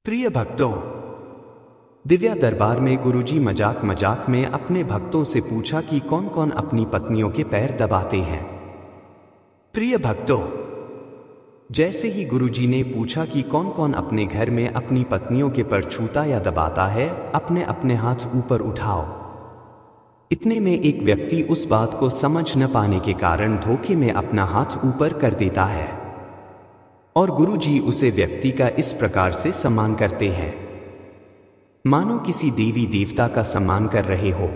प्रिय भक्तों, दिव्या दरबार में गुरुजी मजाक मजाक में अपने भक्तों से पूछा कि कौन कौन अपनी पत्नियों के पैर दबाते हैं। प्रिय भक्तों, जैसे ही गुरुजी ने पूछा कि कौन कौन अपने घर में अपनी पत्नियों के पैर छूता या दबाता है, अपने अपने हाथ ऊपर उठाओ। इतने में एक व्यक्ति उस बात को समझ न पाने के कारण धोखे में अपना हाथ ऊपर कर देता है और गुरुजी उसे व्यक्ति का इस प्रकार से सम्मान करते हैं मानो किसी देवी देवता का सम्मान कर रहे हो।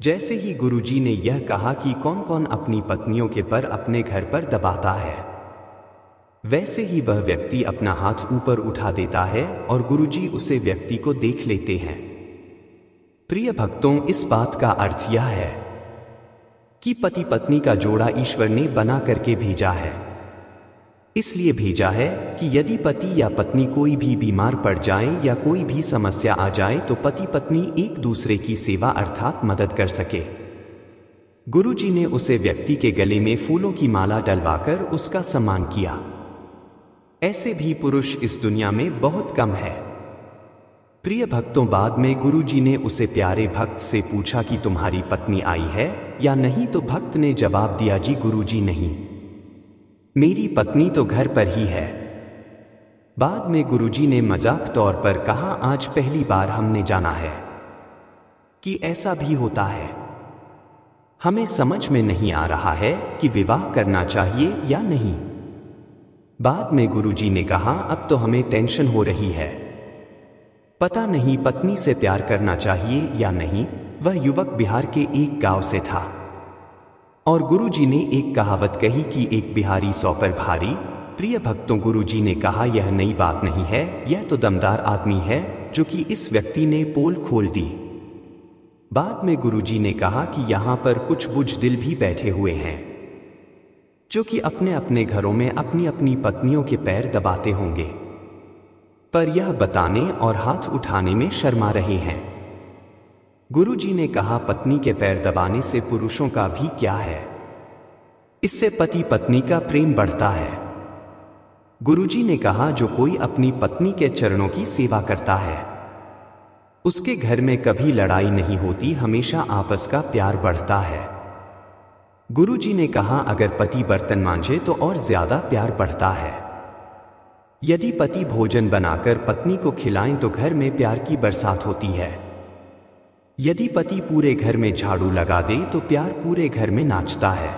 जैसे ही गुरुजी ने यह कहा कि कौन कौन अपनी पत्नियों के पर अपने घर पर दबाता है, वैसे ही वह व्यक्ति अपना हाथ ऊपर उठा देता है और गुरुजी उसे व्यक्ति को देख लेते हैं। प्रिय भक्तों, इस बात का अर्थ यह है कि पति पत्नी का जोड़ा ईश्वर ने बना करके भेजा है। इसलिए भेजा है कि यदि पति या पत्नी कोई भी बीमार पड़ जाए या कोई भी समस्या आ जाए तो पति पत्नी एक दूसरे की सेवा अर्थात मदद कर सके। गुरुजी ने उसे व्यक्ति के गले में फूलों की माला डलवाकर उसका सम्मान किया। ऐसे भी पुरुष इस दुनिया में बहुत कम है। प्रिय भक्तों, बाद में गुरुजी ने उसे प्यारे भक्त से पूछा कि तुम्हारी पत्नी आई है या नहीं, तो भक्त ने जवाब दिया, जी गुरुजी नहीं, मेरी पत्नी तो घर पर ही है। बाद में गुरुजी ने मजाक तौर पर कहा, आज पहली बार हमने जाना है कि ऐसा भी होता है। हमें समझ में नहीं आ रहा है कि विवाह करना चाहिए या नहीं। बाद में गुरुजी ने कहा, अब तो हमें टेंशन हो रही है, पता नहीं पत्नी से प्यार करना चाहिए या नहीं। वह युवक बिहार के एक गांव से था और गुरुजी ने एक कहावत कही कि एक बिहारी 100 पर भारी। प्रिय भक्तों, गुरुजी ने कहा, यह नई बात नहीं है, यह तो दमदार आदमी है जो कि इस व्यक्ति ने पोल खोल दी। बाद में गुरुजी ने कहा कि यहां पर कुछ बुज़दिल भी बैठे हुए हैं जो कि अपने अपने घरों में अपनी अपनी पत्नियों के पैर दबाते होंगे, पर यह बताने और हाथ उठाने में शर्मा रहे हैं। गुरुजी ने कहा, पत्नी के पैर दबाने से पुरुषों का भी क्या है, इससे पति पत्नी का प्रेम बढ़ता है। गुरुजी ने कहा, जो कोई अपनी पत्नी के चरणों की सेवा करता है उसके घर में कभी लड़ाई नहीं होती, हमेशा आपस का प्यार बढ़ता है। गुरुजी ने कहा, अगर पति बर्तन मांजे तो और ज्यादा प्यार बढ़ता है। यदि पति भोजन बनाकर पत्नी को खिलाएं तो घर में प्यार की बरसात होती है। यदि पति पूरे घर में झाड़ू लगा दे तो प्यार पूरे घर में नाचता है।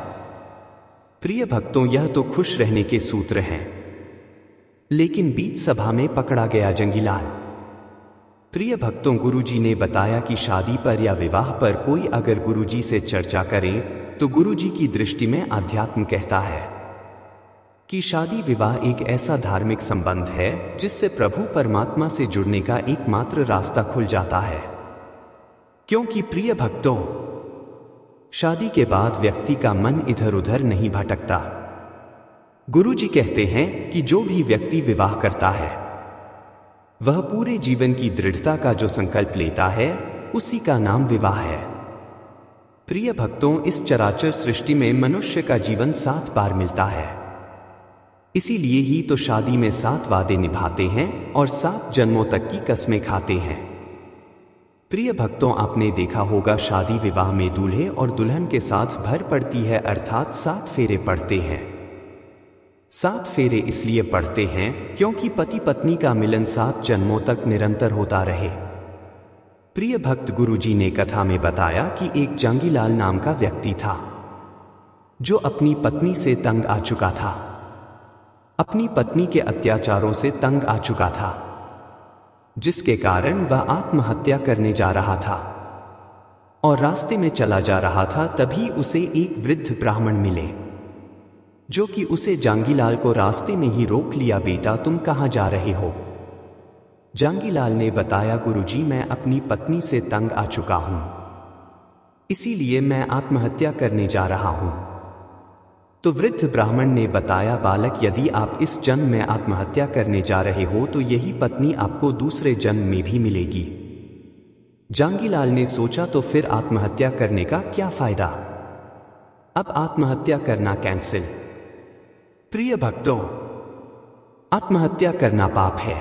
प्रिय भक्तों, यह तो खुश रहने के सूत्र हैं, लेकिन बीच सभा में पकड़ा गया जंगीलाल। प्रिय भक्तों, गुरुजी ने बताया कि शादी पर या विवाह पर कोई अगर गुरुजी से चर्चा करे तो गुरुजी की दृष्टि में अध्यात्म कहता है कि शादी विवाह एक ऐसा धार्मिक संबंध है जिससे प्रभु परमात्मा से जुड़ने का एकमात्र रास्ता खुल जाता है। क्योंकि प्रिय भक्तों, शादी के बाद व्यक्ति का मन इधर उधर नहीं भटकता। गुरुजी कहते हैं कि जो भी व्यक्ति विवाह करता है वह पूरे जीवन की दृढ़ता का जो संकल्प लेता है उसी का नाम विवाह है। प्रिय भक्तों, इस चराचर सृष्टि में मनुष्य का जीवन 7 बार मिलता है, इसीलिए ही तो शादी में 7 वादे निभाते हैं और 7 जन्मों तक की कस्में खाते हैं। प्रिय भक्तों, आपने देखा होगा शादी विवाह में दूल्हे और दुल्हन के साथ भर पड़ती है, अर्थात 7 फेरे पड़ते हैं। 7 फेरे इसलिए पड़ते हैं क्योंकि पति पत्नी का मिलन 7 जन्मों तक निरंतर होता रहे। प्रिय भक्त, गुरुजी ने कथा में बताया कि एक जांगीलाल नाम का व्यक्ति था जो अपनी पत्नी से तंग आ चुका था, अपनी पत्नी के अत्याचारों से तंग आ चुका था, जिसके कारण वह आत्महत्या करने जा रहा था और रास्ते में चला जा रहा था। तभी उसे एक वृद्ध ब्राह्मण मिले जो कि उसे जांगीलाल को रास्ते में ही रोक लिया। बेटा, तुम कहां जा रहे हो? जांगीलाल ने बताया, गुरुजी, मैं अपनी पत्नी से तंग आ चुका हूं, इसीलिए मैं आत्महत्या करने जा रहा हूं। तो वृद्ध ब्राह्मण ने बताया, बालक, यदि आप इस जन्म में आत्महत्या करने जा रहे हो तो यही पत्नी आपको दूसरे जन्म में भी मिलेगी। जांगीलाल ने सोचा, तो फिर आत्महत्या करने का क्या फायदा, अब आत्महत्या करना कैंसिल। प्रिय भक्तों, आत्महत्या करना पाप है।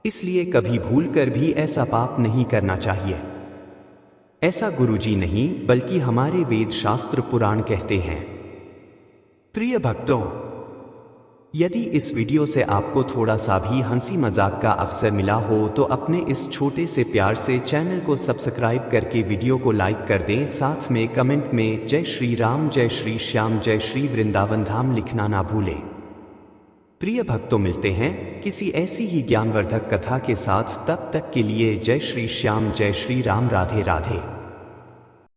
इसलिए कभी भूलकर भी ऐसा पाप नहीं करना चाहिए। ऐसा गुरुजी नहीं बल्कि हमारे वेद शास्त्र पुराण कहते हैं। प्रिय भक्तों, यदि इस वीडियो से आपको थोड़ा सा भी हंसी मजाक का अवसर मिला हो तो अपने इस छोटे से प्यार से चैनल को सब्सक्राइब करके वीडियो को लाइक कर दें। साथ में कमेंट में जय श्री राम, जय श्री श्याम, जय श्री वृंदावन धाम लिखना ना भूलें। प्रिय भक्तों, मिलते हैं किसी ऐसी ही ज्ञानवर्धक कथा के साथ। तब तक के लिए जय श्री श्याम, जय श्री राम, राधे राधे।